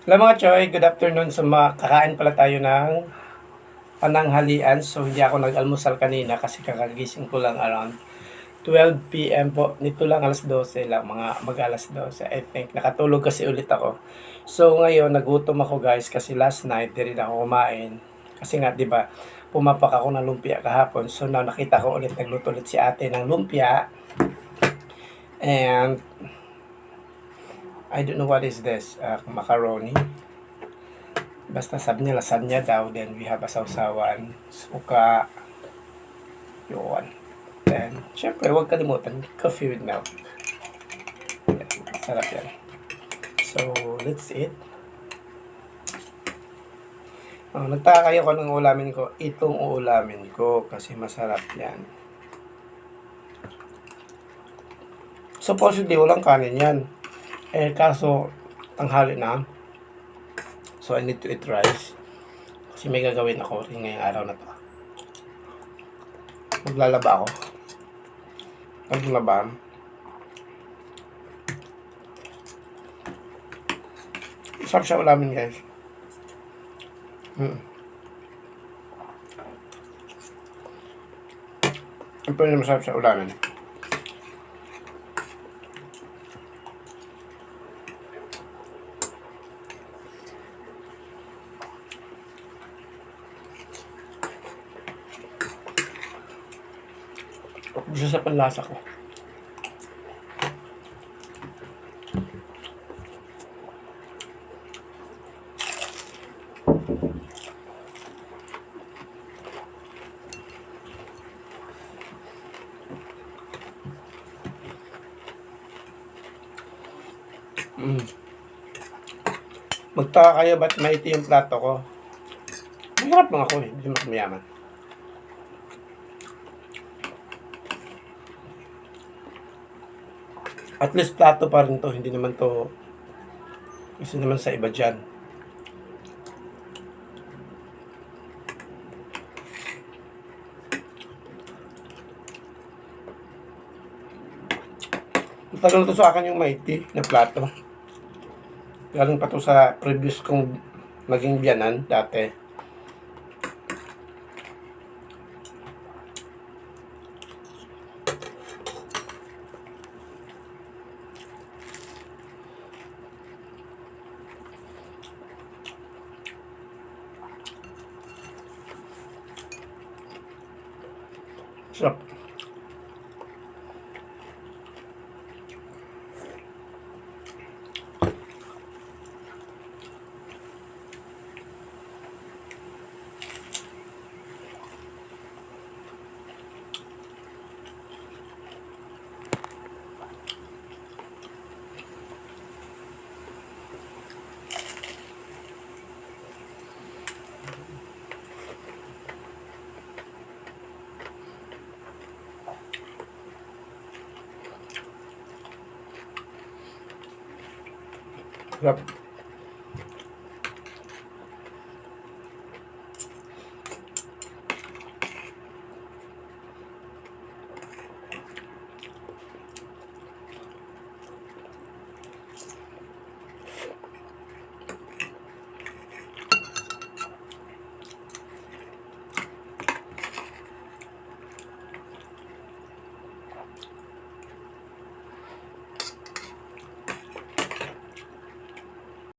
Hello mga Choy, good afternoon. So kakain pala tayo ng pananghalian. So hindi ako nag-almusal kanina kasi kakagising ko lang around 12 p.m. po. Nito lang alas 12 lang, mga mag-alas 12 I think. Nakatulog kasi ulit ako. So ngayon nagutom ako guys kasi last night di rin ako kumain. Kasi nga 'di ba, pumapak ako ng lumpia kahapon. So now nakita ko ulit nagluto ulit si ate ng lumpia. And I don't know what is this, macaroni. Basta sabi niya lasagna daw, then we have a sausawan, suka, yun. Then, syempre, huwag kalimutan, coffee with milk. Yan, sarap yan. So, let's eat. Nagtaka kayo kung anong ulamin ko. Itong uulamin ko kasi masarap yan. Supposedly, walang kanin yan. Kaso, tanghali na. So, I need to eat rice. Kasi may gagawin ako rin ngayong araw na to. Maglalaba ako. Maglaba. Sarap siya ulamin guys. Ang pwede masarap siya ulamin. Gusto sa panlasa ko. Magtaka kayo ba't maiti yung plato ko? Mahirap lang ako eh, hindi mas mayaman. At least plato pa rin to, hindi naman to kasi naman sa iba dyan. Matagal to sa akin yung maiti na plato. Galing pa to sa previous kong naging biyanan dati. Sarap. Sarap.